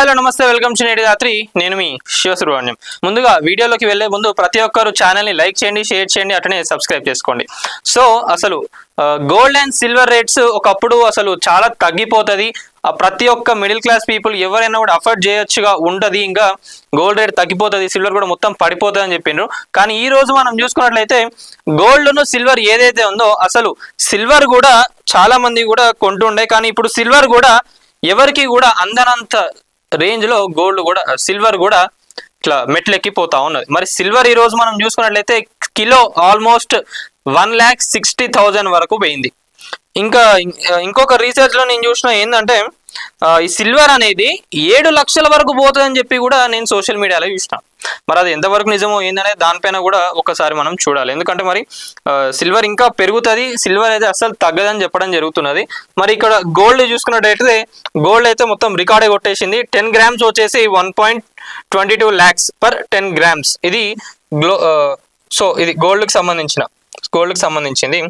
Hello నమస్తే, welcome to నేటి రాత్రి. నేను మీ శివసుబ్రహ్మణ్యం. ముందుగా వీడియోలోకి వెళ్లే ముందు ప్రతి ఒక్కరు ఛానల్ని లైక్ చేయండి, షేర్ చేయండి, అట్లనే సబ్స్క్రైబ్ చేసుకోండి. సో అసలు గోల్డ్ అండ్ సిల్వర్ రేట్స్ ఒకప్పుడు అసలు చాలా తగ్గిపోతుంది. ప్రతి ఒక్క మిడిల్ క్లాస్ పీపుల్ ఎవరైనా కూడా అఫోర్డ్ చేయొచ్చుగా ఉంటుంది. ఇంకా గోల్డ్ రేట్ తగ్గిపోతుంది, సిల్వర్ కూడా మొత్తం పడిపోతుంది అని చెప్పిండ్రు. కానీ ఈ రోజు మనం చూసుకున్నట్లయితే గోల్డ్ను సిల్వర్ ఏదైతే ఉందో అసలు సిల్వర్ కూడా చాలా మంది కూడా కొంటుండే, కానీ ఇప్పుడు సిల్వర్ కూడా ఎవరికి కూడా అందనంత రేంజ్ లో గోల్డ్ కూడా సిల్వర్ కూడా ఇట్లా మెట్లెక్కిపోతా ఉన్నది. మరి సిల్వర్ ఈ రోజు మనం చూసుకున్నట్లయితే కిలో ఆల్మోస్ట్ 1,60,000 వరకు పోయింది. ఇంకా ఇంకొక రీసెర్చ్ లో నేను చూసిన ఏంటంటే ఈ సిల్వర్ అనేది 7 లక్షల వరకు పోతుందని చెప్పి కూడా నేను సోషల్ మీడియాలో చూసిన. మరి అది ఎంతవరకు నిజమో ఏందనేది దానిపైన కూడా ఒకసారి మనం చూడాలి. ఎందుకంటే మరి సిల్వర్ ఇంకా పెరుగుతుంది, సిల్వర్ అయితే అసలు తగ్గదని చెప్పడం జరుగుతున్నది. మరి ఇక్కడ గోల్డ్ చూసుకున్నట్టయితే గోల్డ్ అయితే మొత్తం రికార్డే కొట్టేసింది. 10 గ్రామ్స్ వచ్చేసి 1.22 lakhs పర్ 10 grams. ఇది సో ఇది గోల్డ్కి సంబంధించింది.